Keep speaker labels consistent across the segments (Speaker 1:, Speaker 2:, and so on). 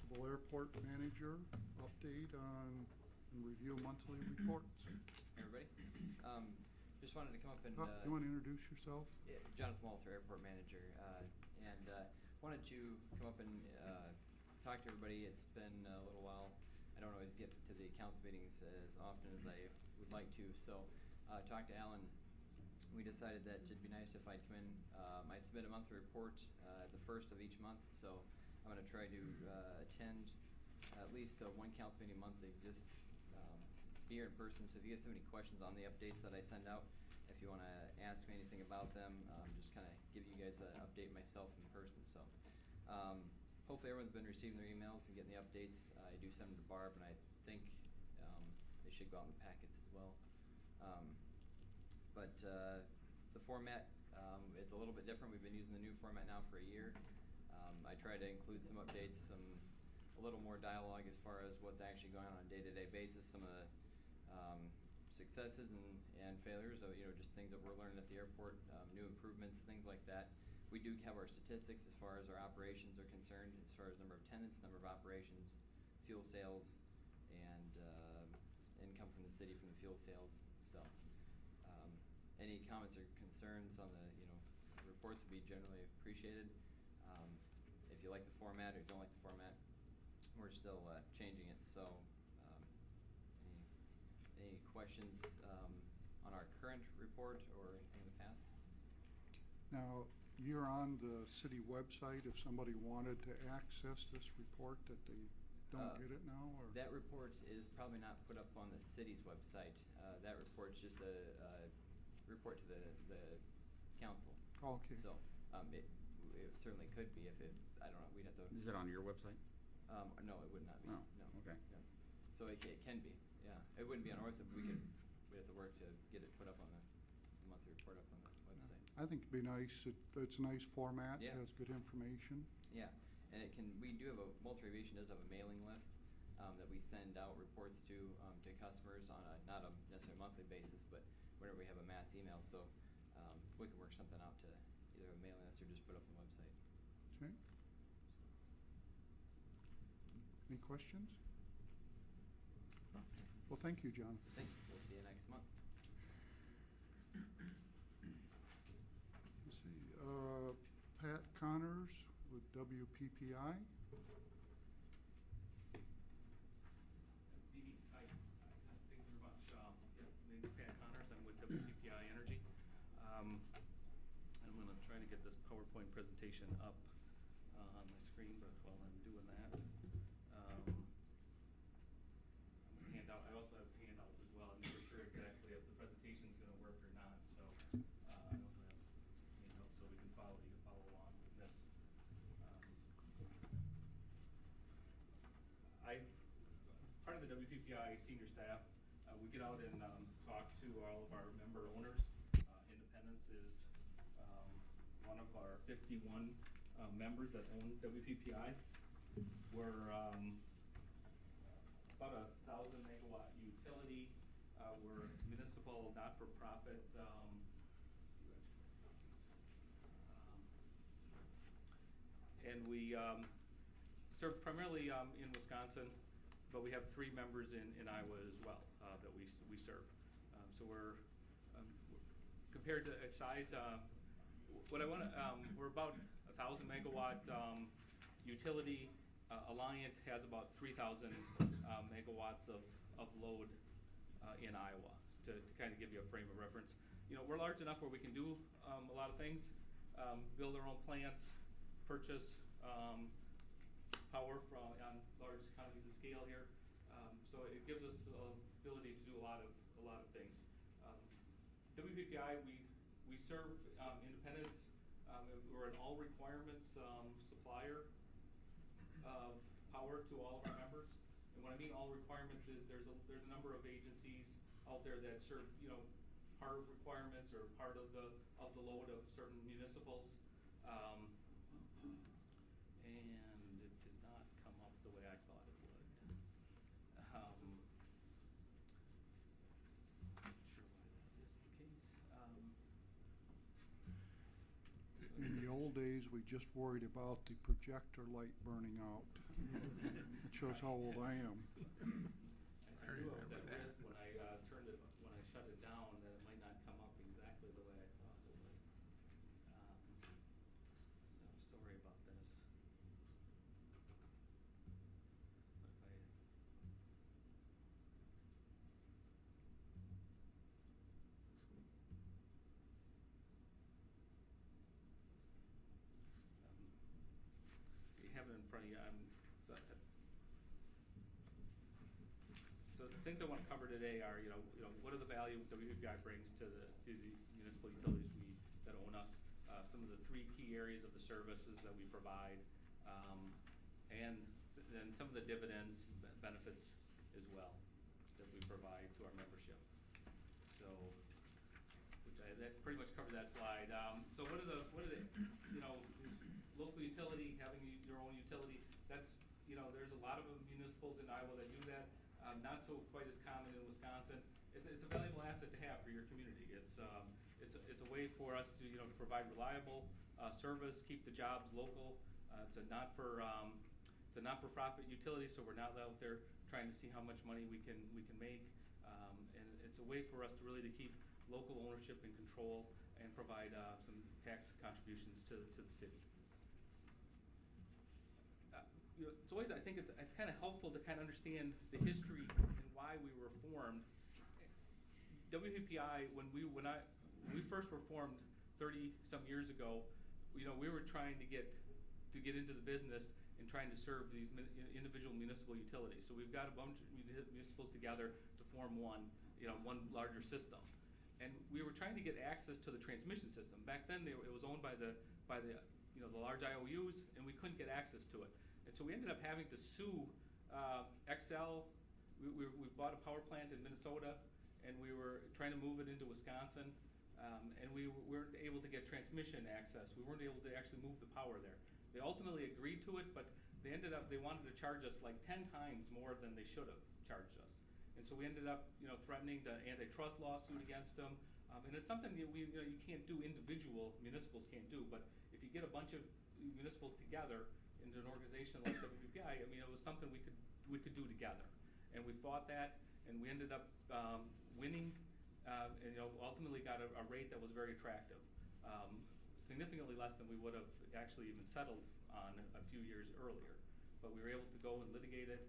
Speaker 1: Municipal Airport Manager, update on and review monthly reports.
Speaker 2: Hey everybody. Just wanted to come up and
Speaker 1: You want to introduce yourself?
Speaker 2: yeah, Jonathan Walter, Airport Manager, and wanted to come up and talk to everybody. It's been a little while. I don't always get to the accounts meetings as often as I would like to, so talked to Alan. We decided that it'd be nice if I'd come in. I submit a monthly report the first of each month, so I'm going to try to attend at least one council meeting monthly, just be here in person. So if you guys have any questions on the updates that I send out, if you want to ask me anything about them, just kind of give you guys an update myself in person. So hopefully everyone's been receiving their emails and getting the updates. I do send them to Barb, and I think they should go out in the packets as well. But the format is a little bit different. We've been using the new format now for a year. I try to include some updates, a little more dialogue as far as what's actually going on a day-to-day basis, some of the successes and failures, of, just things that we're learning at the airport, new improvements, things like that. We do have our statistics as far as our operations are concerned, as far as number of attendants, number of operations, fuel sales, and income from the city from the fuel sales. So any comments or concerns on the reports would be generally appreciated. If you like the format or don't like the format, we're still changing it. So any questions on our current report or anything in the past?
Speaker 1: Now, you're on the city website. If somebody wanted to access this report, that they don't get it now? Or?
Speaker 2: That report is probably not put up on the city's website. That report's just a report to the council.
Speaker 1: Oh, okay.
Speaker 2: So it certainly could be if it, I don't know, we'd have to.
Speaker 3: Is it on your website?
Speaker 2: No, it would not be.
Speaker 3: Oh,
Speaker 2: no.
Speaker 3: okay.
Speaker 2: Yeah. So it can be, yeah. It wouldn't be on our website, but we'd have to work to get it put up on the monthly report up on the website.
Speaker 1: I think it'd be nice. It's a nice format.
Speaker 2: Yeah.
Speaker 1: It has good information.
Speaker 2: Yeah, and we do have Multi Aviation does have a mailing list that we send out reports to customers on not a necessarily monthly basis, but whenever we have a mass email. So we can work something out to either a mailing list or just put up on the website.
Speaker 1: Okay. Any questions? Well, thank you, John.
Speaker 2: Thanks. We'll see you next month.
Speaker 1: Let's see. Pat Connors with WPPI.
Speaker 4: Thank you very much. My name is Pat Connors. I'm with WPPI Energy. I'm going to try to get this PowerPoint presentation up on my screen, but while I'm doing that, I'm going to hand out. I also have handouts as well. I'm never sure exactly if the presentation is going to work or not, so I also have handouts so we can follow. You can follow along with this. Part of the WPPI senior staff, we get out and talk to all of our member owners. Independence is one of our 51 members that own WPPI. We're about 1,000 megawatt utility. We're municipal, not-for-profit. And we serve primarily in Wisconsin, but we have 3 members in Iowa as well that we serve. So we're compared to size. What I want to, we're about 1,000 megawatt utility. Alliant has about 3,000 megawatts of load in Iowa, to kind of give you a frame of reference. We're large enough where we can do a lot of things, build our own plants, purchase power on large economies of scale here. So it gives us the ability to do a lot of things. WPPI, we serve independents. We're an all requirements supplier of power to all of our members. And what I mean all requirements is there's a number of agencies out there that serve part of requirements or part of the load of certain municipals. And it did not come up the way I thought it would. Not sure why that is the case.
Speaker 1: In the old days, we just worried about the projector light burning out. shows how old I am.
Speaker 4: I knew I was at risk when I when I shut it down, that it might not come up exactly the way I thought it would. So sorry about this. But if you have it in front of you, so the things I want to cover today are, what are the value WPI brings to the municipal utilities that own us, some of the 3 key areas of the services that we provide, and then some of the dividends, benefits as well that we provide to our membership. So, that pretty much covers that slide. So what are the local utility, having your own utility, that's, there's a lot of municipals in Iowa that do that. Not so quite as common in Wisconsin. It's a valuable asset to have for your community. It's a way for us to provide reliable service, keep the jobs local. It's a not-for-profit utility, so we're not out there trying to see how much money we can make. And it's a way for us to really keep local ownership and control and provide some tax contributions to the city. It's always, I think it's kind of helpful to kind of understand the history and why we were formed. WPPI, when we first were formed 30-some years ago, we were trying to get into the business and trying to serve these individual municipal utilities. So we've got a bunch of municipals together to form one larger system. And we were trying to get access to the transmission system. Back then, it was owned by the large IOUs, and we couldn't get access to it. And so we ended up having to sue Xcel. We bought a power plant in Minnesota, and we were trying to move it into Wisconsin, and we weren't able to get transmission access. We weren't able to actually move the power there. They ultimately agreed to it, but they wanted to charge us like 10 times more than they should have charged us. And so we ended up, threatening the antitrust lawsuit against them. And it's something that you can't do, municipals can't do, but if you get a bunch of municipals together into an organization like WPPI, it was something we could do together. And we fought that, and we ended up winning, and ultimately got a rate that was very attractive, significantly less than we would have actually even settled on a few years earlier. But we were able to go and litigate it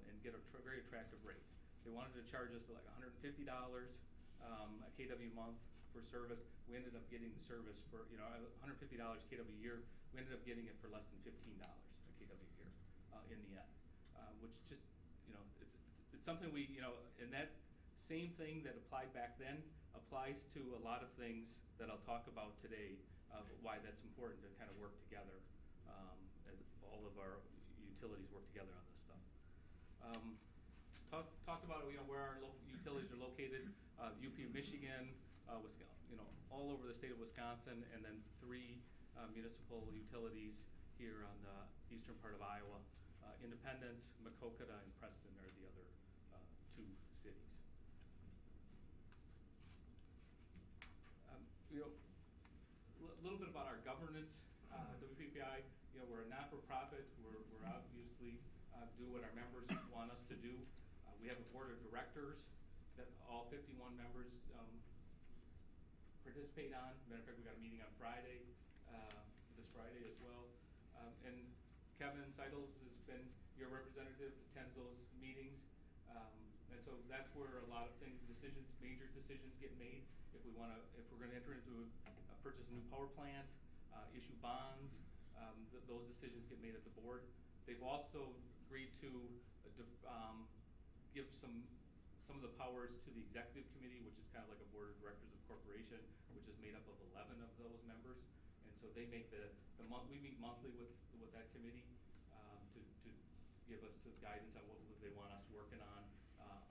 Speaker 4: and get a very attractive rate. They wanted to charge us like $150 a kW month for service. We ended up getting the service for $150 kW a year. We ended up getting it for less than $15 a kW a year in the end, which just it's something and that same thing that applied back then applies to a lot of things that I'll talk about today of why that's important to kind of work together as all of our utilities work together on this stuff. Talked about where our local utilities are located, UP of Michigan, all over the state of Wisconsin, and then 3 municipal utilities here on the eastern part of Iowa. Independence, Maquoketa, and Preston are the other 2 cities. A little bit about our governance. WPPI, we're a not-for-profit. We're obviously do what our members want us to do. We have a board of directors that all 51 members participate on. Matter of fact, we got a meeting on Friday, this Friday as well. And Kevin Seidels has been your representative, attends those meetings. And so that's where a lot of major decisions get made. If we're going to enter into purchase a new power plant, issue bonds, those decisions get made at the board. They've also agreed to give some of the powers to the executive committee, which is kind of like a board of directors of corporation, which is made up of 11 of those members. And so they make we meet monthly with that committee to give us some guidance on what they want us working on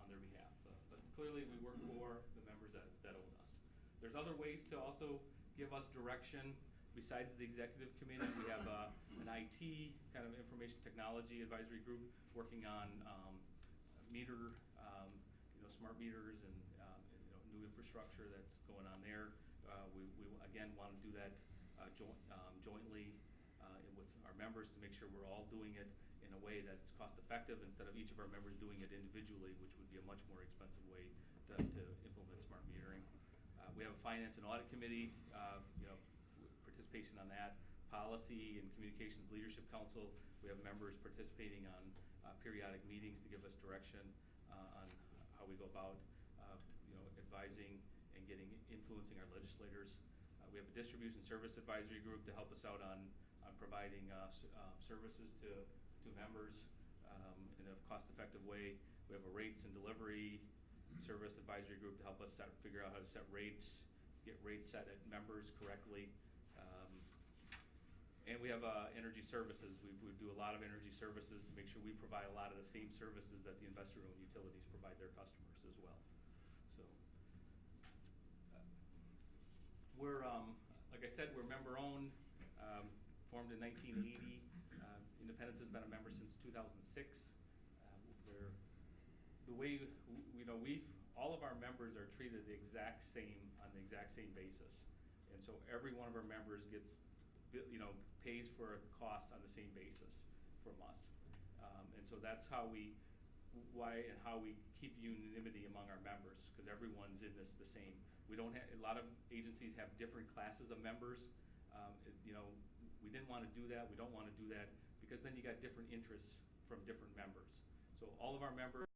Speaker 4: their behalf. But clearly we work for the members that own us. There's other ways to also give us direction besides the executive committee. We have an IT kind of information technology advisory group working on meter, smart meters and new infrastructure that's going on there. We again want to do that jointly with our members to make sure we're all doing it in a way way that's cost effective instead of each of our members doing it individually, which would be a much more expensive way to implement smart metering. We have a finance and audit committee, participation on that. Policy and Communications Leadership Council, we have members participating on periodic meetings to give us direction on how we go about advising and influencing our legislators. We have a distribution service advisory group to help us out on providing services to members in a cost-effective way. We have a rates and delivery service advisory group to help us figure out how to set rates, get rates set at members correctly. And we have energy services. We do a lot of energy services to make sure we provide a lot of the same services that the investor-owned utilities provide their customers as well. So we're, like I said, we're member-owned, formed in 1980. Independence has been a member since 2006. The way all of our members are treated the exact same on the exact same basis, and so every one of our members gets, pays for the cost on the same basis from us, and so that's how we keep unanimity among our members, because everyone's in this the same. We don't have, a lot of agencies have different classes of members. We didn't want to do that. We don't want to do that, because then you got different interests from different members. So all of our members